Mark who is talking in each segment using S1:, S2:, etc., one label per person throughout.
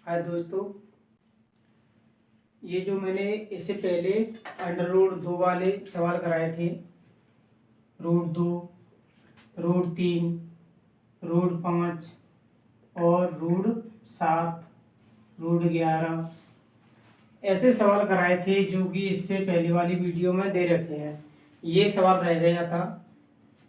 S1: हाय दोस्तों, ये जो मैंने इससे पहले अंडर रूट 2 वाले सवाल कराए थे, रूट 2, रूट 3, रूट 5 और रूट 7, रूट 11 ऐसे सवाल कराए थे जो कि इससे पहली वाली वीडियो में दे रखे हैं। ये सवाल रह गया था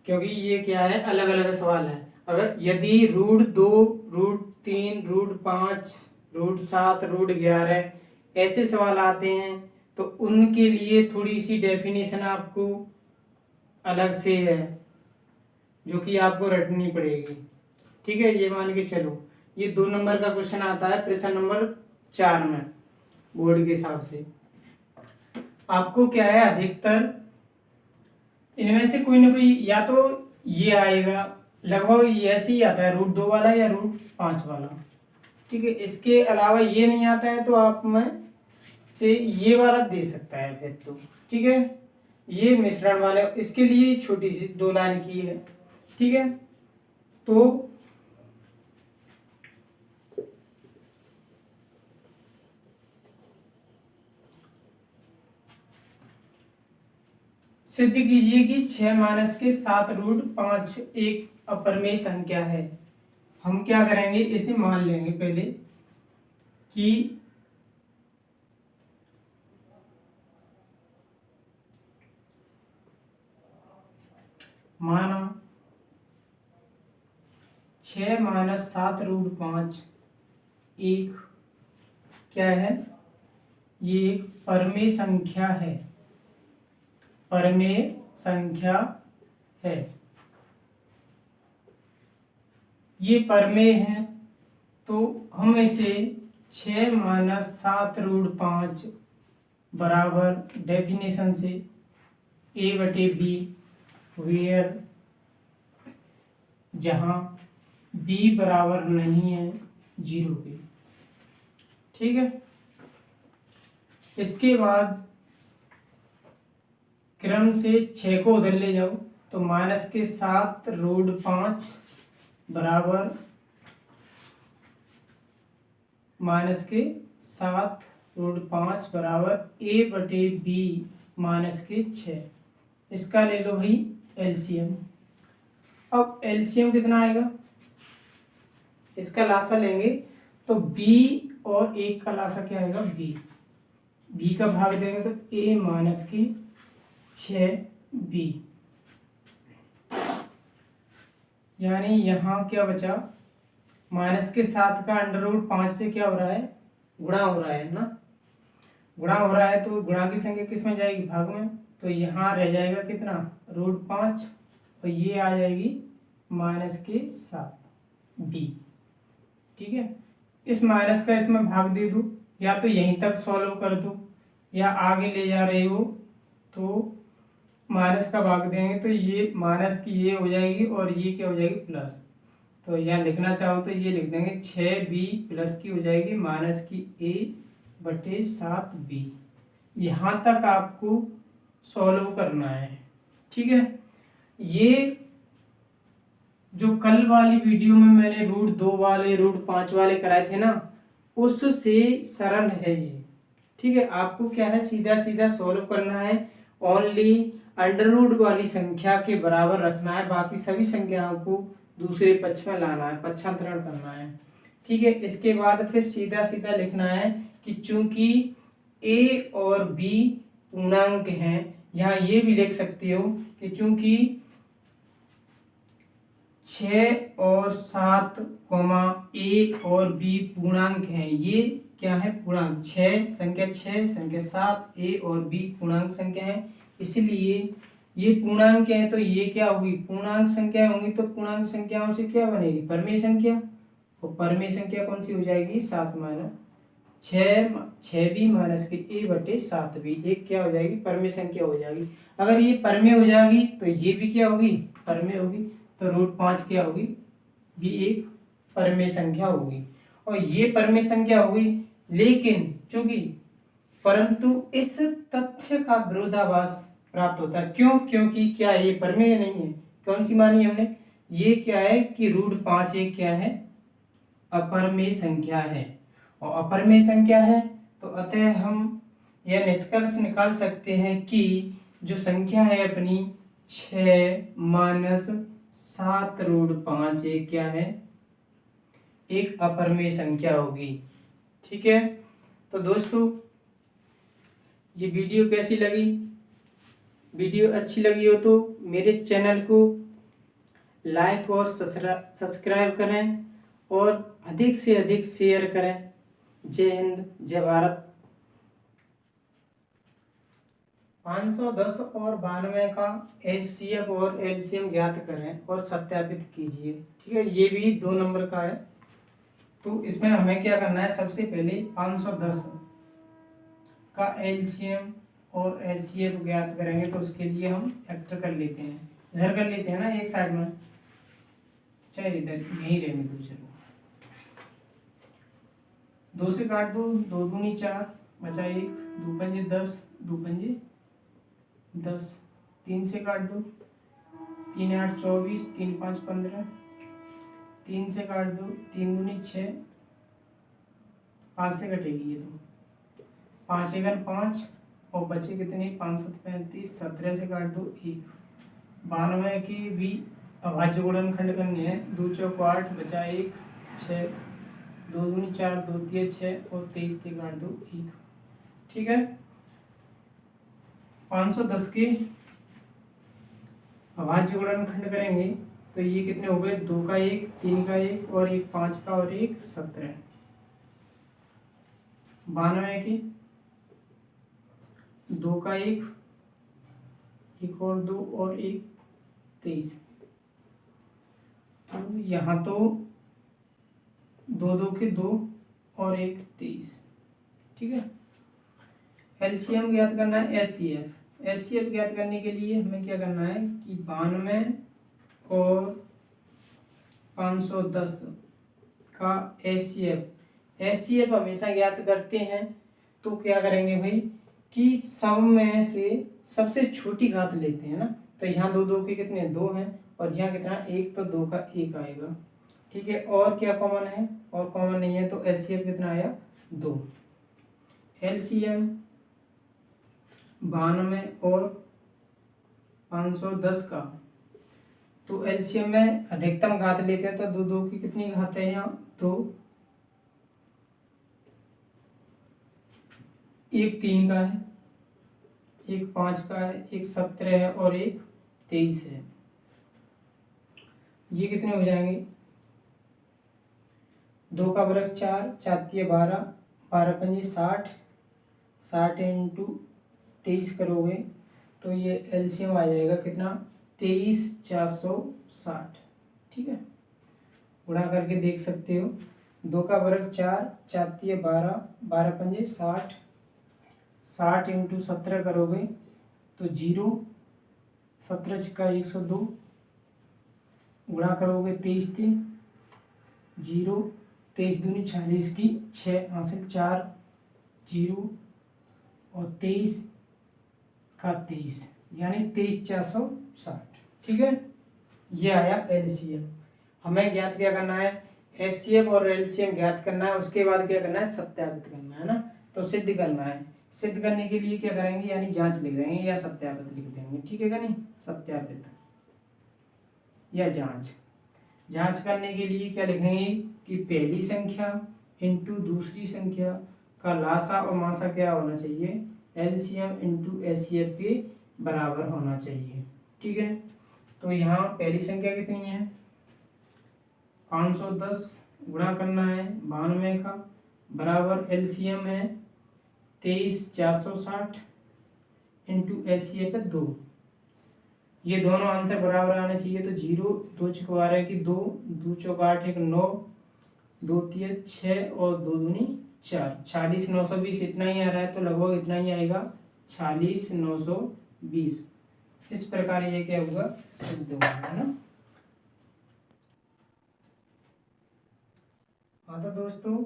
S1: क्योंकि ये क्या है, अलग अलग सवाल है। अगर यदि root 2, root 3, root 5, root 7, root 11 ऐसे सवाल आते हैं तो उनके लिए थोड़ी सी डेफिनेशन आपको अलग से है जो कि आपको रटनी पड़ेगी। ठीक है, ये मान के चलो ये 2 नंबर का क्वेश्चन आता है प्रश्न नंबर 4 में बोर्ड के हिसाब से। आपको क्या है, अधिकतर इनमें से कोई ना कोई या तो ये आएगा, लगभग ऐसे ही आता है, रूट 2 वाला या रूट 5 वाला। ठीक है, इसके अलावा ये नहीं आता है तो आप में से ये वाला दे सकता है फिर तो। ठीक है, ये मिश्रण वाले, इसके लिए छोटी सी 2 लाइन की है। ठीक है, तो सिद्ध कीजिए कि 6 माइनस के 7 रूट 5 एक अपरिमेय संख्या है। हम क्या करेंगे, इसे मान लेंगे पहले कि माना 6 माइनस 7 रूट 5 एक क्या है, ये एक परमेय संख्या है, परमेय संख्या है। ये परमेय है तो हम इसे 6 माइनस 7 रूट 5 बराबर डेफिनेशन से a बटे बी, वेयर जहां b बराबर नहीं है 0 के। ठीक है, इसके बाद क्रम से 6 को उधर ले जाओ तो माइनस के 7 रूट 5 बराबर माइनस के 7 रूट 5 बराबर a बटे बी माइनस के 6। इसका ले लो भाई एलसीएम। अब एलसीएम कितना आएगा, इसका लासा लेंगे तो b और 1 का लासा क्या आएगा, b का भाग देंगे तो a माइनस की 6b, यानी यहाँ क्या बचा, माइनस के 7 का अंडर रूट 5 से क्या हो रहा है, गुणा हो रहा है ना, गुणा हो रहा है तो गुणा की संख्या किस में जाएगी, भाग में। तो यहाँ रह जाएगा कितना, रूट 5 और ये आ जाएगी माइनस के 7b। ठीक है, इस माइनस का इसमें भाग दे दो, या तो यहीं तक सॉल्व कर दो या आगे ले जा रहे हो तो माइनस का भाग देंगे तो ये माइनस की ये हो जाएगी और ये क्या हो जाएगी, प्लस। तो यहाँ लिखना चाहो तो ये लिख देंगे 6b प्लस की हो जाएगी माइनस की a बटे 7b। यहाँ तक आपको सॉल्व करना है। ठीक है, ये जो कल वाली वीडियो में मैंने रूट 2 वाले रूट 5 वाले कराए थे ना, उससे सरल है ये। ठीक है, आपको क्या है, सीधा सीधा सॉल्व करना है, ओनली अंडर रूट वाली संख्या के बराबर रखना है, बाकी सभी संख्याओं को दूसरे पक्ष में लाना है, पक्षांतरण करना है। ठीक है, इसके बाद फिर सीधा सीधा लिखना है कि चूंकि a और b पूर्णांक हैं, यहाँ ये भी लिख सकते हो कि चूंकि 6 और 7 a और b पूर्णांक हैं, ये क्या है, पूर्णांक 6 संख्या 7 a और b पूर्णांक संख्या है, इसलिए ये पूर्णांक है तो ये क्या होगी, पूर्णांक संख्या होंगी तो पूर्णांक संख्याओं से क्या बनेगी, परमेय संख्या। और परमेय संख्या कौन सी हो जाएगी, 7 माइनस 6b माइनस के a बटे 7b, एक क्या हो जाएगी, परमेय संख्या हो जाएगी। अगर ये परमेय हो जाएगी तो ये भी क्या होगी, परमेय होगी। तो रूट 5 क्या होगी, भी एक परमेय संख्या होगी और ये परमेय संख्या होगी। लेकिन चूंकि परंतु इस तथ्य का विरोधाभास प्राप्त होता है, क्यों, क्योंकि क्या ये परमेय नहीं है, कौन सी मानी हमने, ये क्या है कि रूट 5 एक क्या है, अपरमेय संख्या है और अपरिमेय संख्या है, तो अतः हम यह निष्कर्ष निकाल सकते हैं कि जो संख्या है अपनी 6 - 7√5 ये क्या है, एक अपरिमेय संख्या होगी। ठीक है, तो दोस्तों ये वीडियो कैसी लगी? वीडियो अच्छी लगी हो तो मेरे चैनल को लाइक और सब्सक्राइब करें और अधिक से अधिक शेयर करें। जय हिंद, जय भारत। 510 और 92 का HCF और LCM ज्ञात करें और सत्यापित कीजिए। ठीक है, ये भी 2 नंबर का है। तो इसमें हमें क्या करना है, सबसे पहले 510 का LCM और HCF ज्ञात करेंगे, तो उसके लिए हम फैक्टर कर लेते हैं, इधर कर लेते हैं ना, एक साइड में, चाहे इधर यहीं रहने दो। चलो 2 से काट दो, 2 दूनी 4 बचा 1, 2 पंजे 10, 2 पंजे 10, 3 से काट दो, 3 8 24, 3 5 15, 3 से काट दो, 3 दूनी 6, 5 से कटेगी ये तो 5 1 5 और बचे कितने, 5 7 35, 17 से काट दो 1। 92 की भी अभाज्य गुणनखंड करने हैं, 2 चौक 8 बचा 1 6, 2 दूनी 4, 2 तिया 6 और 23 से काट दो 1। ठीक है, 510 के अभाज्य गुणनखंड करेंगे तो ये कितने हो गए, 2 का 1, 3 का 1 और 1 5 का और 1 17। 92 की 2 का 1, 1 और 2 और 1 23। तो यहाँ तो 2 2 के 2 और 1 23। ठीक है, LCM ज्ञात करना है, SCF ज्ञात करने के लिए हमें क्या करना है कि 92 और 510 का SCF हमेशा ज्ञात करते हैं। तो क्या करेंगे भाई कि सम में से सबसे छोटी घात लेते हैं ना, तो यहाँ 2 2 के कितने 2 हैं और यहाँ कितना 1, तो 2 का 1 आएगा। ठीक है, और क्या कॉमन है, और कॉमन नहीं है, तो SCF कितना आया 2। LCM 92 और 510 का, तो LCM में अधिकतम घात लेते हैं, तो 2 2 की कितनी घात है यहाँ 2, 1 3 का है, 1 5 का है, 1 17 है और 1 23 है। ये कितने हो जाएंगे, 2 का वर्ग 4, 4 तिया 12, 12 पंजे 60, 60 इंटू 23 करोगे तो ये LCM आ जाएगा कितना 23 460। ठीक है, गुणा करके देख सकते हो, 2 का वर्ग 4, 4 तिया 12, 12 पंजे 60, 60 इंटू 17 करोगे तो 0, 17 का 102, गुणा करोगे 23 से 0, 23 दूनी 40 की 6 हासिल 4 0 और 23 का 23 यानी 23 460। ठीक है, ये आया LCM। हमें ज्ञात क्या करना है, SCF और LCM ज्ञात करना है, उसके बाद क्या करना है, सत्यापित करना है ना, तो सिद्ध करना है। सिद्ध करने के लिए क्या करेंगे, यानी जांच लिख देंगे या सत्यापित लिख देंगे। ठीक है क्या नहीं, सत्यापित या जांच। जांच करने के लिए क्या लिखेंगे कि पहली संख्या इंटू दूसरी संख्या का लासा और मासा क्या होना चाहिए, LCM इंटू SCF के बराबर होना चाहिए। ठीक है, तो यहाँ पहली संख्या कितनी है 510, गुणा करना है 92 का, बराबर LCM है 23 460 इंटू SCF है 2। ये दोनों आंसर बराबर आने चाहिए, तो 0 2 चौक 12 की 2, 2 चौक 8 1 9, 2 तिया 6 और 2 दूनी 4, 46 920 इतना ही आ रहा है, तो लगभग इतना ही आएगा 46 920। इस प्रकार ये क्या होगा, सिद्ध होगा, है ना। हाँ तो दोस्तों,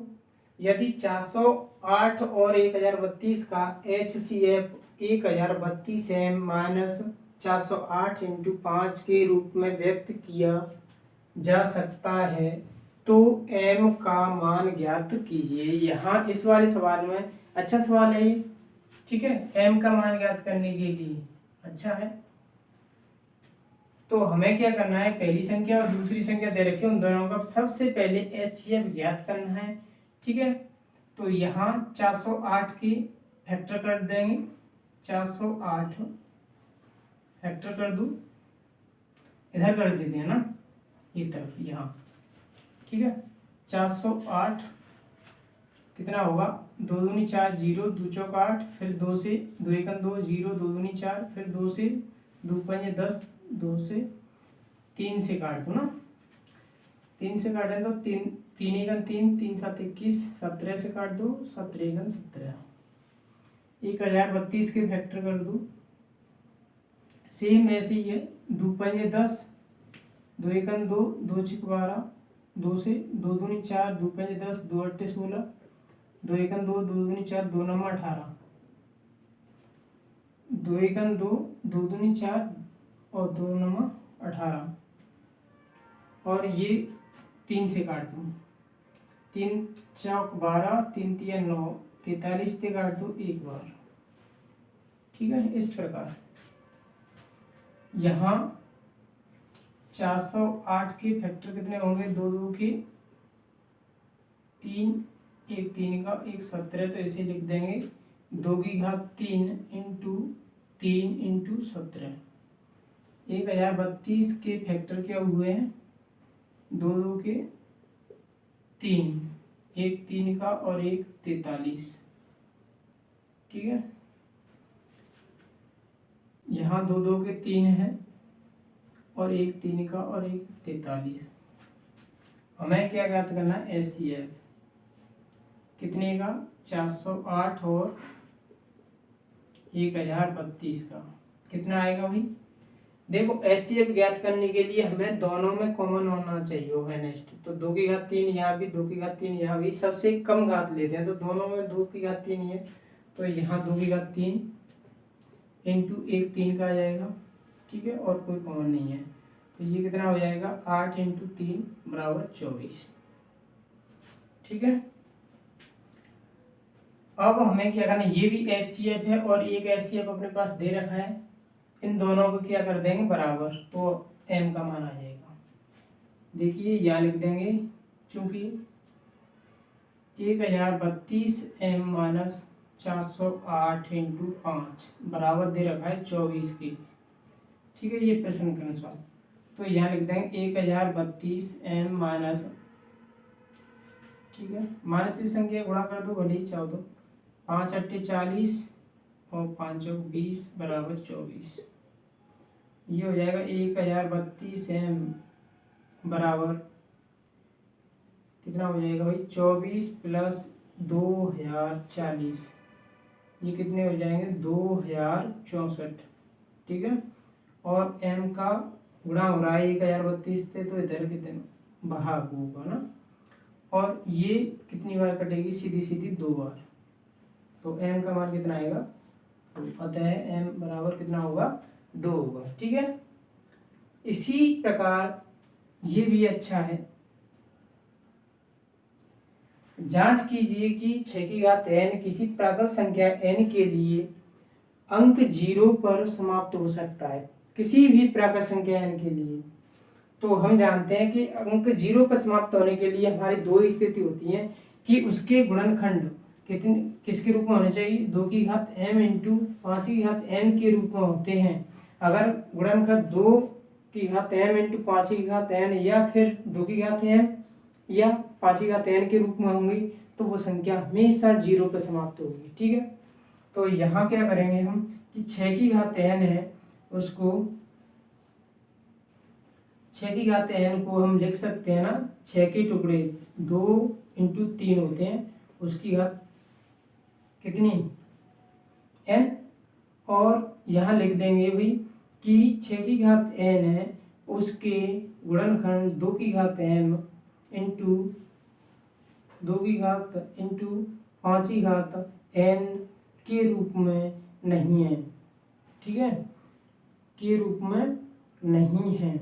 S1: यदि 408 और 1032 का HCF 1032 है माइनस 408 इंटू 5 के रूप में व्यक्त किया जा सकता है, तो m का मान ज्ञात कीजिए। यहाँ इस वाले सवाल में अच्छा सवाल है ये, ठीक है, m का मान ज्ञात करने के लिए अच्छा है। तो हमें क्या करना है, पहली संख्या और दूसरी संख्या दे रखी है, उन दोनों का सबसे पहले एचसीएफ ज्ञात करना है, ठीक है। तो यहाँ 408 की फैक्टर कर देंगे, 408 फैक्टर कर दूं, इधर कर देते हैं ना, ये तरफ यहाँ, ठीक है। 408 कितना होगा, 2 दूनी 4, 0 2 चौक 8, फिर 2 से 2 एकन 2, 0 2 दूनी 4, फिर 2 से 2 पंजे 10, 2 से 3 से काट दो ना, 3 से काटें तो 3 3 एकन 3, 3 7 21, 17 से काट दो, 17 एकन 17, 1032 के फैक्टर कर दो। सेम ऐसे ही है, 2 पंजे 10, 2 एकन 2, 2 छिक 12, 2 से 2 दूनी 4, 2 पंजे 10, 2 अट्ठे 16, 2 एकन 2, 2 दूनी 4, 2 नंबर 18, 2 एकन 2, 2 दूनी 4 और 2 नंबर 18, और ये 3 से काट दूँ, 3 चौक 12, 3 तिया 9, 43 से काट दो एक बार, ठीक है। इस प्रकार यहाँ 408 के फैक्टर कितने होंगे, 2 2 के 3, एक 3 का एक 17, तो इसे लिख देंगे 2 की घात 3 इंटू 3 इंटू 17। 1032 के फैक्टर क्या हुए हैं, 2 2 के 3, एक 3 का और एक 43, ठीक है। यहाँ 2 2 के 3 है और एक 3 का और एक 43। हमें क्या ज्ञात करना है, एचसीएफ कितने का, 408 और 1032 का कितना आएगा भाई। देखो एचसीएफ ज्ञात करने के लिए हमें दोनों में कॉमन होना चाहिए, होगा नेक्स्ट, तो 2 की घात 3 यहाँ भी, 2 की घात 3 यहाँ भी, सबसे कम घात लेते हैं, तो दोनों में 2 की घात 3 है, तो यहाँ 2 की घात 3 इंटू एक 3 का आ जाएगा, ठीक है, और कोई कॉमन नहीं है, तो ये कितना हो जाएगा, 8 इंटू 3 बराबर 24, ठीक है। अब हमें क्या करना है, ये भी एचसीएफ है और एक एचसीएफ अपने पास दे रखा है, इन दोनों को क्या कर देंगे बराबर, तो m का मान आ जाएगा। देखिए यहाँ लिख देंगे, चूंकि 1032 m माइनस 408 इंटू 5 बराबर दे रखा है 24 की, ठीक है, ये प्रश्न के अनुसार। तो यहाँ लिख देंगे 1032 m माइनस, ठीक है, माइनस की संख्या गुणा कर दो, भले ही चाहो तो, 5 अट्ठे 40 और 5 चौक 20 बराबर 24, ये हो जाएगा 1032 m बराबर कितना हो जाएगा भाई, 24 प्लस 2040, ये कितने हो जाएंगे, 2064, ठीक है। और m का गुणा हो रहा है 1032 से, तो इधर कितने भाग होगा ना, और ये कितनी बार कटेगी, सीधी सीधी 2 बार, तो m का मान कितना आएगा, तो अतः m बराबर कितना होगा, 2 होगा, ठीक है। इसी प्रकार ये भी अच्छा है, जांच कीजिए कि 6 की घात n किसी प्राकृत संख्या n के लिए अंक 0 पर समाप्त हो सकता है, किसी भी प्राकृत संख्या n के लिए। तो हम जानते हैं कि अंक 0 पर समाप्त होने के लिए हमारी 2 स्थिति होती हैं कि उसके गुणनखंड कितने किसके रूप में होने चाहिए, 2 की घात m इंटू 5 की घात n के रूप में होते हैं। अगर गुणनखंड 2 की घात m इंटू 5 की घात n या फिर 2 की घात m या 5 की घात n के रूप में होंगी, तो वो संख्या हमेशा 0 पर समाप्त होगी, ठीक है। तो यहाँ क्या करेंगे हम कि 6 की घात n है, उसको 6 की घात n को हम लिख सकते हैं ना, 6 के टुकड़े 2 इंटू 3 होते हैं, उसकी घात कितनी n, और यहाँ लिख देंगे भाई कि 6 की घात n है, उसके गुणनखंड 2 की घात m इंटू 2 की घात इंटू 5 की घात n के रूप में नहीं है, ठीक है, के रूप में नहीं है।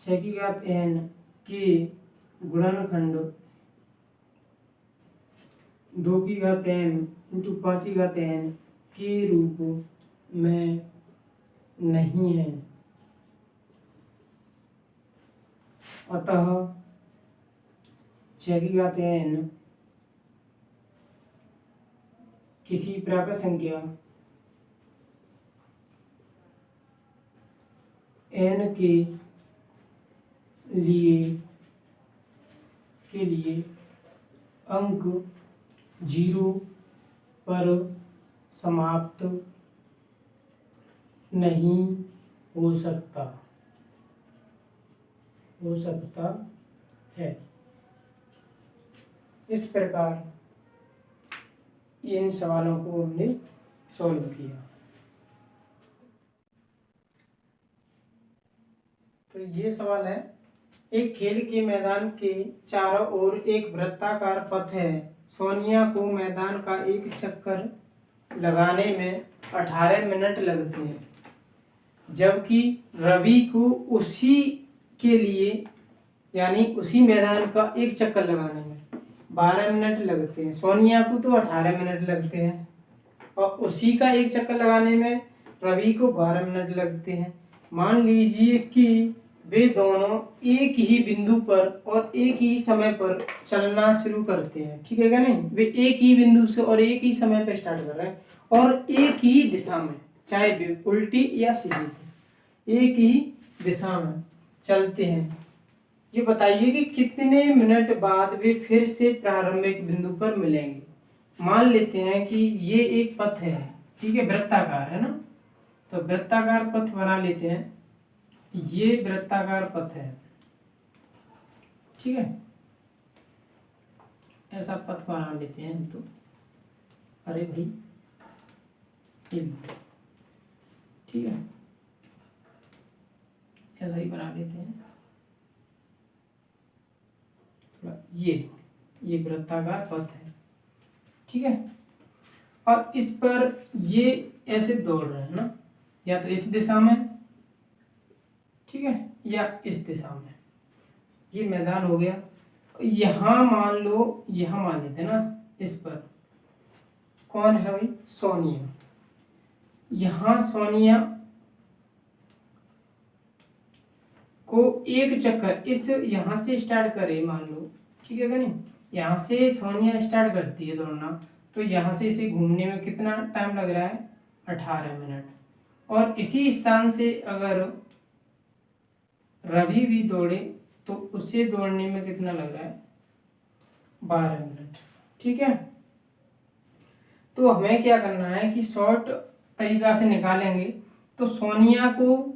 S1: 6 की घात n के गुणनखंड 2 की घात m इंटू 5 की घात n के रूप में नहीं है, अतः 6 की घात n किसी प्राकृत संख्या n के लिए अंक 0 पर समाप्त नहीं हो सकता है। इस प्रकार इन सवालों को हमने सॉल्व किया। तो ये सवाल है, एक खेल के मैदान के चारों ओर एक वृत्ताकार पथ है। सोनिया को मैदान का एक चक्कर लगाने में 18 मिनट लगते हैं, जबकि रवि को उसी के लिए यानी उसी मैदान का एक चक्कर लगाने में 12 मिनट लगते हैं। सोनिया को तो 18 मिनट लगते हैं और उसी का एक चक्कर लगाने में रवि को 12 मिनट लगते हैं। मान लीजिए कि वे दोनों एक ही बिंदु पर और एक ही समय पर चलना शुरू करते हैं, ठीक है क्या नहीं? वे एक ही बिंदु से और एक ही समय पर स्टार्ट कर रहे हैं और एक ही दिशा में, चाहे वे उल्टी या सीधी, एक ही दिशा में चलते हैं। ये बताइए कि कितने मिनट बाद वे फिर से प्रारंभिक बिंदु पर मिलेंगे। मान लेते हैं कि ये एक पथ है, ठीक है, वृत्ताकार है ना, तो वृत्ताकार पथ बना लेते हैं। ये वृत्ताकार पथ है, ठीक है, ऐसा पथ बना लेते हैं तो, अरे भाई ठीक है, ऐसा ही बना लेते हैं थोड़ा। ये वृत्ताकार पथ है, ठीक है, और इस पर ये ऐसे दौड़ रहे हैं ना, या तो इस दिशा में, ठीक है, या इस दिशा में। ये मैदान हो गया। यहां मान लो, यहां मान लेते हैं ना, इस पर कौन है भाई? सोनिया। यहां सोनिया को एक चक्कर इस यहां से स्टार्ट करे मान लो, ठीक है क्या नहीं? यहां से सोनिया स्टार्ट करती है दौड़ना, तो यहां से इसे घूमने में कितना टाइम लग रहा है? 18 मिनट। और इसी स्थान से अगर रवि भी दौड़े तो उसे दौड़ने में कितना लग रहा है? 12 मिनट, ठीक है। तो हमें क्या करना है कि शॉर्ट तरीका से निकालेंगे। तो सोनिया को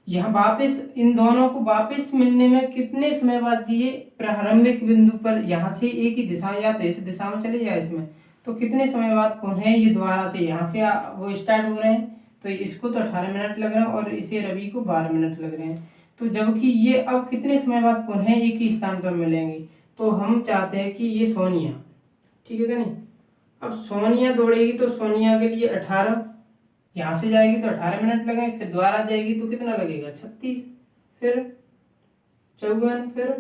S1: यहाँ वापस, इन दोनों को वापस मिलने में कितने समय बाद दिए? प्रारंभिक बिंदु पर, यहाँ से एक ही दिशा, या तो इस दिशा में चले या इसमें, तो कितने समय बाद पुनः ये दोबारा से यहाँ से वो स्टार्ट हो रहे हैं, तो इसको तो 18 मिनट लग रहे हैं और इसे रवि को 12 मिनट लग रहे हैं। तो जबकि ये अब कितने समय बाद पुनः एक ही स्थान पर मिलेंगे, तो हम चाहते हैं कि ये सोनिया, ठीक है क्या नहीं? अब सोनिया दौड़ेगी तो सोनिया के लिए 18, यहाँ से जाएगी तो 18 मिनट लगेंगे, फिर दोबारा जाएगी तो कितना लगेगा? 36, फिर 54, फिर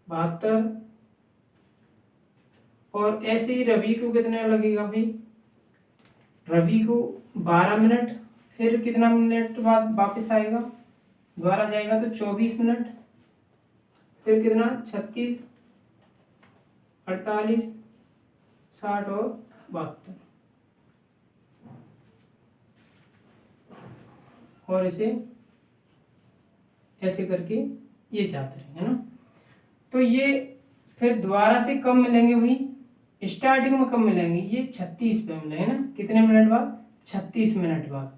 S1: 72, और ऐसे ही रवि को कितना लगेगा भाई? रवि को 12 मिनट, फिर कितना मिनट बाद वापस आएगा? दोबारा जाएगा तो 24 मिनट, फिर कितना? 36, 48, 60 और 72, और इसे ऐसे करके ये जाते रहेंगे ना। तो ये फिर दोबारा से कब मिलेंगे भाई? स्टार्टिंग में कब मिलेंगे? ये 36 पे मिलेंगे ना। कितने मिनट बाद? 36 मिनट बाद।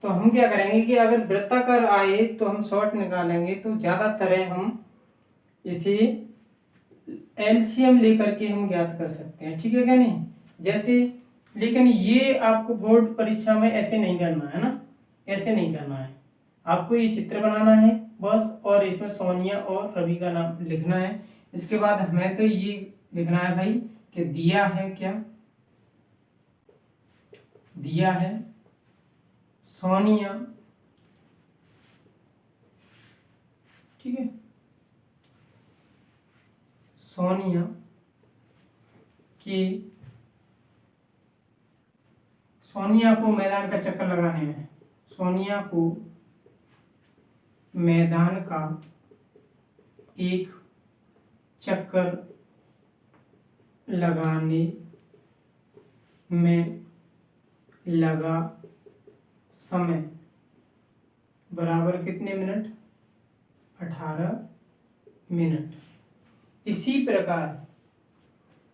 S1: तो हम क्या करेंगे कि अगर वृत्ताकार आए तो हम शॉर्ट निकालेंगे, तो ज्यादातर हम इसे एलसीएम लेकर के हम ज्ञात कर सकते हैं, ठीक है क्या नहीं? जैसे, लेकिन ये आपको बोर्ड परीक्षा में ऐसे नहीं करना है ना, ऐसे नहीं करना है। आपको ये चित्र बनाना है बस, और इसमें सोनिया और रवि का नाम लिखना है। इसके बाद हमें तो ये लिखना है भाई कि दिया है क्या? दिया है सोनिया ठीक है। सोनिया को मैदान का चक्कर लगाने में, सोनिया को मैदान का एक चक्कर लगाने में लगा समय बराबर कितने मिनट? 18 मिनट। इसी प्रकार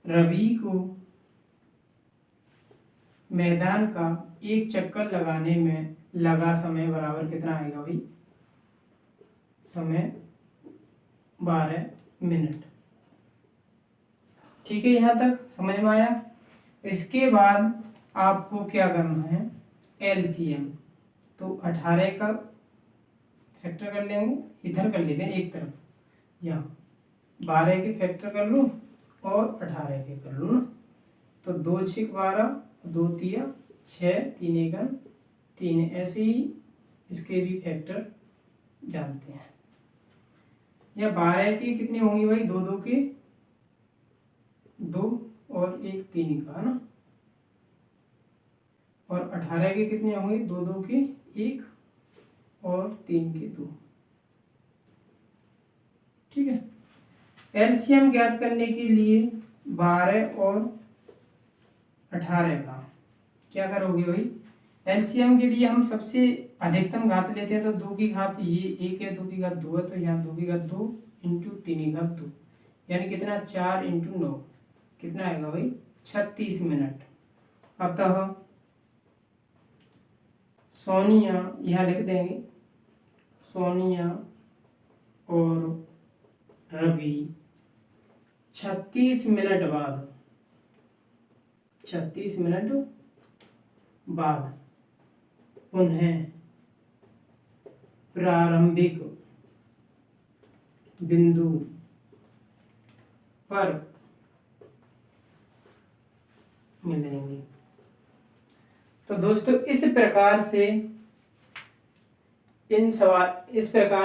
S1: रवि को मैदान का एक चक्कर लगाने में लगा समय बराबर कितना आएगा भाई? समय 12 मिनट। ठीक है, यहाँ तक समझ में आया। इसके बाद आपको क्या करना है? एलसीएम। तो 18 का फैक्टर कर लेंगे, इधर कर लेते हैं एक तरफ, यहाँ 12 के फैक्टर कर लो और 18 के कर लो ना। तो 2 6 12, 2 3 6, 3 1 3, ऐसे ही इसके भी फैक्टर जानते हैं। या 12 की कितनी होंगी भाई? 2 2 के 2 और 1 3 का, है ना। और 18 के कितने होंगे? 2 2 के 1 और 3 के 2। ठीक है। एलसीएम ज्ञात करने के लिए 12 और 18 का क्या करोगे भाई? एलसीएम के लिए हम सबसे अधिकतम घात लेते हैं, तो 2 की घात ये 1 है, 2 की घात 2 है, तो यहाँ 2 की घात 2 इंटू 3 की घात 2, यानी कितना? 4 इंटू 9, कितना आएगा भाई? 36 मिनट। अतः सोनिया, यहाँ लिख देंगे, सोनिया और रवि 36 मिनट बाद, 36 मिनट बाद उन्हें प्रारंभिक बिंदु पर मिलेंगे। तो दोस्तों इस प्रकार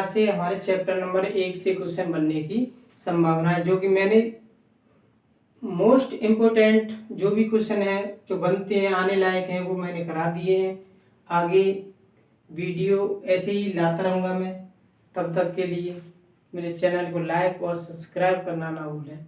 S1: से हमारे चैप्टर नंबर 1 से क्वेश्चन बनने की संभावना है, जो कि मैंने मोस्ट इम्पोर्टेंट जो भी क्वेश्चन है जो बनते हैं आने लायक हैं वो मैंने करा दिए हैं। आगे वीडियो ऐसे ही लाता रहूँगा मैं। तब तक के लिए मेरे चैनल को लाइक और सब्सक्राइब करना ना भूलें।